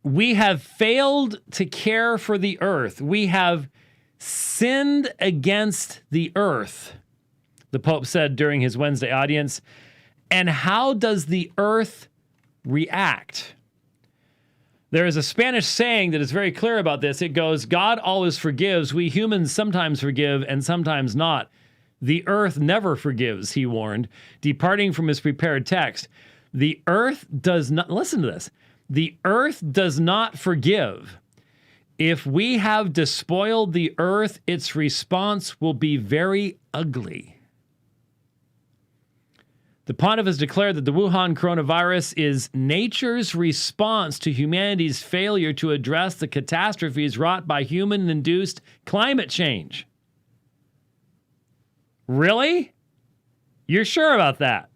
We have failed to care for the earth. We have sinned against the earth, the Pope said during his Wednesday audience. And how does the earth react? There is a Spanish saying that is very clear about this. It goes, God always forgives. We humans sometimes forgive and sometimes not. The earth never forgives, he warned, departing from his prepared text. The earth does not, listen to this, the earth does not forgive. If we have despoiled the earth, its response will be very ugly. The pontiff has declared that the Wuhan coronavirus is nature's response to humanity's failure to address the catastrophes wrought by human-induced climate change. Really? You're sure about that?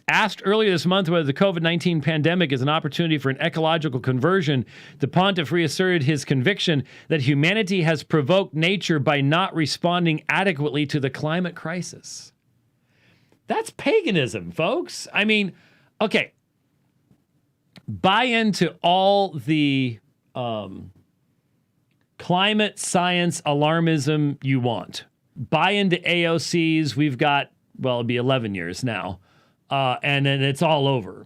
Asked earlier this month whether the COVID-19 pandemic is an opportunity for an ecological conversion, the pontiff reasserted his conviction that humanity has provoked nature by not responding adequately to the climate crisis. That's paganism, folks. I mean, okay, buy into all the climate science alarmism you want. Buy into AOCs. We've got, well, it'll be 11 years now, and then it's all over.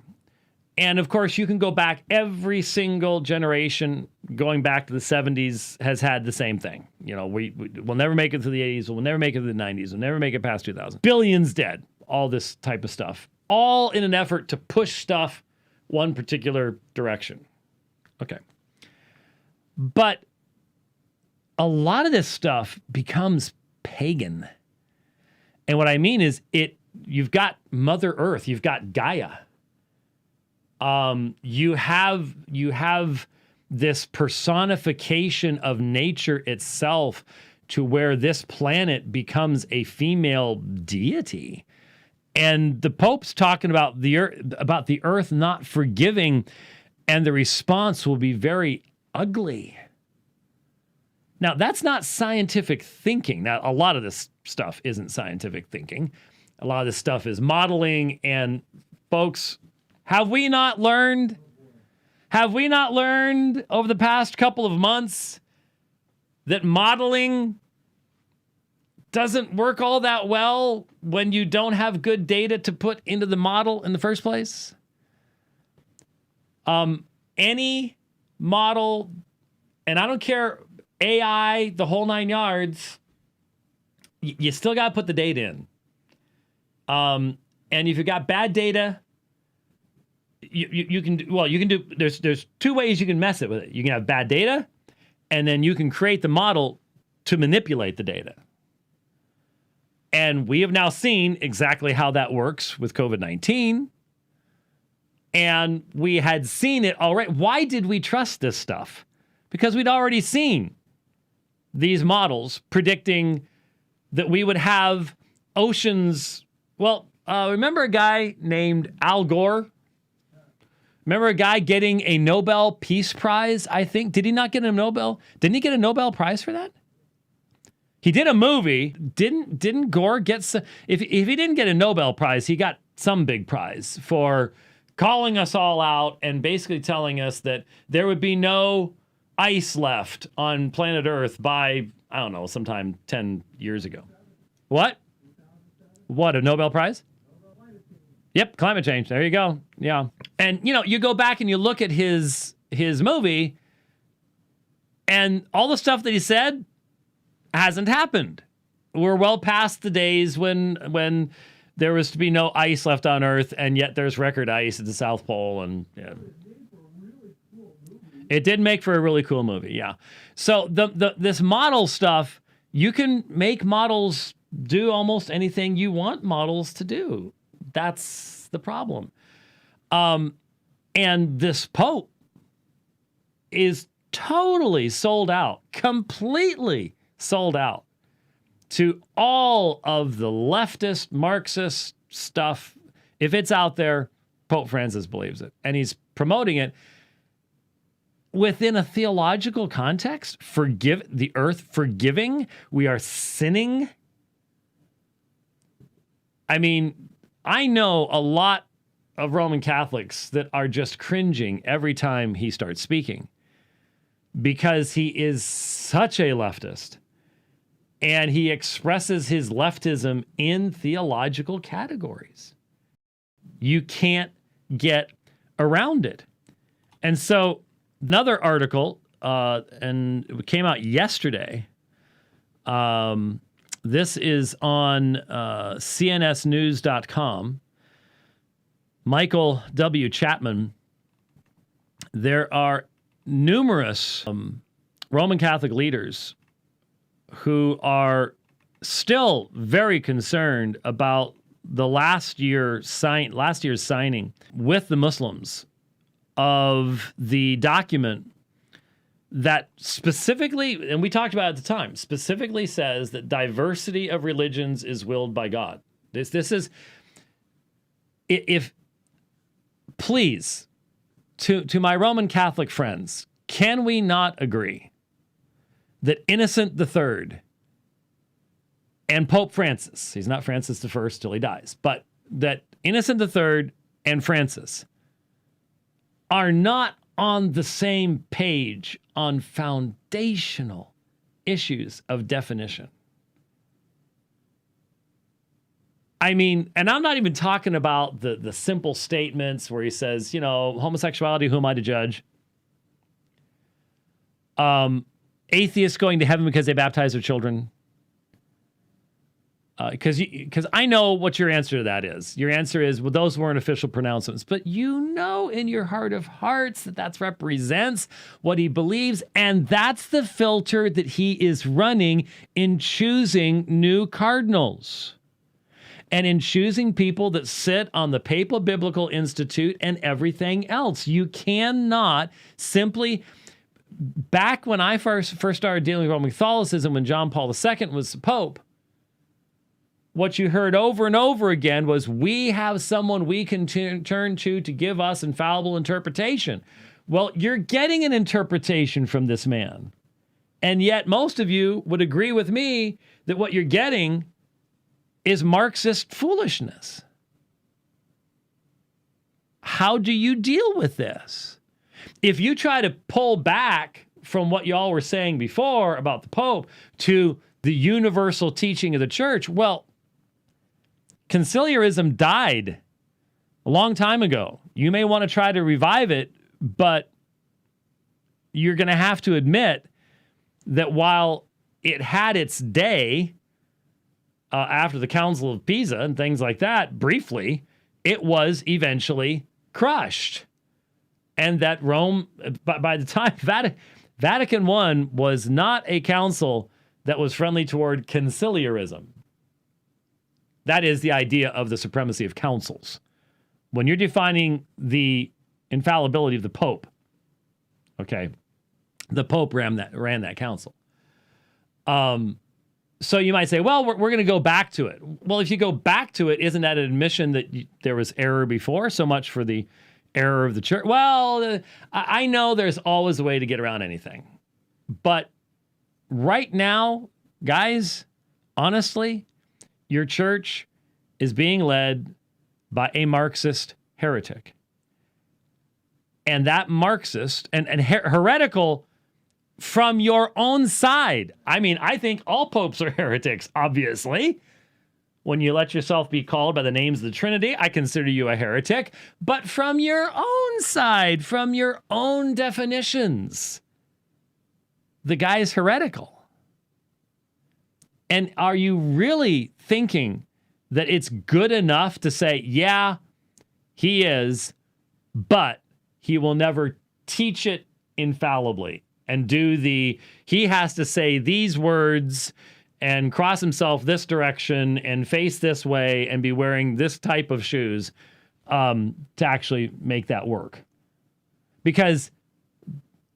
And, of course, you can go back every single generation going back to the 70s has had the same thing. You know, we'll never make it to the 80s. We'll never make it to the 90s. We'll never make it past 2000. Billions dead. All this type of stuff, all in an effort to push stuff one particular direction. Okay. But a lot of this stuff becomes pagan. And what I mean is you've got Mother Earth, you've got Gaia. You have this personification of nature itself to where this planet becomes a female deity. And the Pope's talking about the earth not forgiving, and the response will be very ugly. Now, that's not scientific thinking. Now, a lot of this stuff isn't scientific thinking. A lot of this stuff is modeling. And folks, have we not learned over the past couple of months that modeling doesn't work all that well when you don't have good data to put into the model in the first place? Any model, and I don't care, AI, the whole nine yards, you still got to put the data in. And if you got bad data, you can do, there's two ways you can mess it with it. You can have bad data, and then you can create the model to manipulate the data. And we have now seen exactly how that works with COVID-19. And we had seen it already. Why did we trust this stuff? Because we'd already seen these models predicting that we would have oceans. Well, remember a guy named Al Gore? Remember a guy getting a Nobel Peace Prize, I think? Did he not get a Nobel? Didn't he get a Nobel Prize for that? He did a movie. Didn't Gore get some? If he didn't get a Nobel Prize, he got some big prize for calling us all out and basically telling us that there would be no ice left on planet Earth by, I don't know, sometime 10 years ago. What? What, a Nobel Prize? Yep, climate change. There you go. Yeah. And, you know, you go back and you look at his movie, and all the stuff that he said hasn't happened. We're well past the days when there was to be no ice left on Earth, and yet there's record ice at the South Pole. And yeah. It did make for a really cool movie, yeah. So this model stuff, you can make models do almost anything you want models to do. That's the problem. And this Pope is totally sold out, completely sold out to all of the leftist Marxist stuff. If it's out there, Pope Francis believes it. And he's promoting it within a theological context. Forgive the earth, forgiving. We are sinning. I mean, I know a lot of Roman Catholics that are just cringing every time he starts speaking because he is such a leftist and he expresses his leftism in theological categories. You can't get around it. And so another article, and it came out yesterday. This is on cnsnews.com. Michael W. Chapman. There are numerous Roman Catholic leaders who are still very concerned about the last year's signing with the Muslims of the document that specifically, and we talked about it at the time, specifically says that diversity of religions is willed by God. This is, if please, to my Roman Catholic friends, can we not agree that Innocent III and Pope Francis, he's not Francis I till he dies, but that Innocent III and Francis are not on the same page on foundational issues of definition? I mean, and I'm not even talking about the simple statements where he says, homosexuality, who am I to judge? Atheists going to heaven because they baptize their children. Because I know what your answer to that is. Your answer is, well, those weren't official pronouncements. But you know in your heart of hearts that represents what he believes. And that's the filter that he is running in choosing new cardinals. And in choosing people that sit on the Papal Biblical Institute and everything else. You cannot simply... Back when I first started dealing with Roman Catholicism, when John Paul II was the Pope, what you heard over and over again was, we have someone we can turn to give us infallible interpretation. Well, you're getting an interpretation from this man. And yet most of you would agree with me that what you're getting is Marxist foolishness. How do you deal with this? If you try to pull back from what y'all were saying before about the Pope to the universal teaching of the church, well, conciliarism died a long time ago. You may want to try to revive it, but you're going to have to admit that while it had its day after the Council of Pisa and things like that, briefly, it was eventually crushed. And that Rome, by the time Vatican I was not a council that was friendly toward conciliarism. That is the idea of the supremacy of councils. When you're defining the infallibility of the Pope, okay, the Pope ran that council. So you might say, well, we're going to go back to it. Well, if you go back to it, isn't that an admission that there was error before? So much for the error of the church. Well, I know there's always a way to get around anything. But right now, guys, honestly, your church is being led by a Marxist heretic. And that Marxist and heretical from your own side. I mean, I think all popes are heretics, obviously. When you let yourself be called by the names of the Trinity, I consider you a heretic. But from your own side, from your own definitions, the guy is heretical. And are you really thinking that it's good enough to say, yeah, he is, but he will never teach it infallibly and he has to say these words and cross himself this direction and face this way and be wearing this type of shoes to actually make that work? Because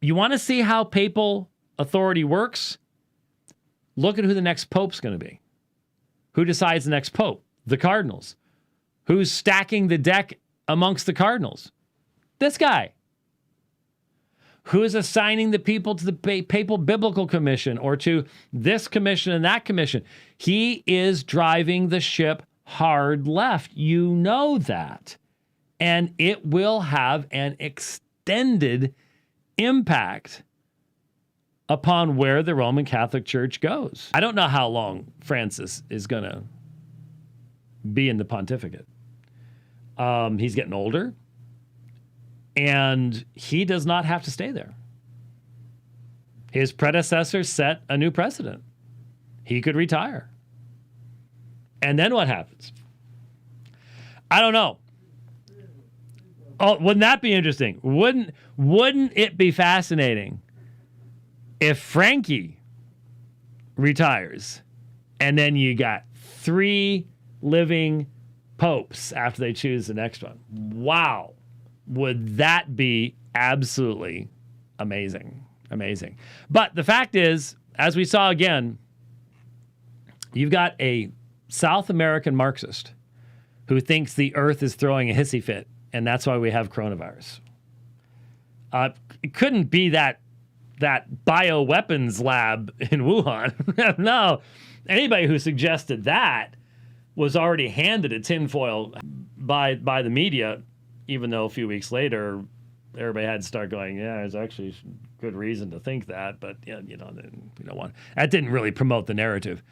you want to see how papal authority works? Look at who the next pope's going to be. Who decides the next pope? The cardinals. Who's stacking the deck amongst the cardinals? This guy. Who is assigning the people to the Papal Biblical Commission or to this commission and that commission? He is driving the ship hard left. You know that. and it will have an extended impact upon where the Roman Catholic Church goes. I don't know how long Francis is going to be in the pontificate. He's getting older, and he does not have to stay there. His predecessor set a new precedent. He could retire. And then what happens? I don't know. Oh, wouldn't that be interesting? Wouldn't it be fascinating if Frankie retires and then you got 3 living popes after they choose the next one? Wow. Would that be absolutely amazing? Amazing. But the fact is, as we saw again, you've got a South American Marxist who thinks the earth is throwing a hissy fit, and that's why we have coronavirus. It couldn't be that bioweapons lab in Wuhan. No, anybody who suggested that was already handed a tinfoil by the media, even though a few weeks later, everybody had to start going, yeah, there's actually good reason to think that, but you know, we don't want. That didn't really promote the narrative.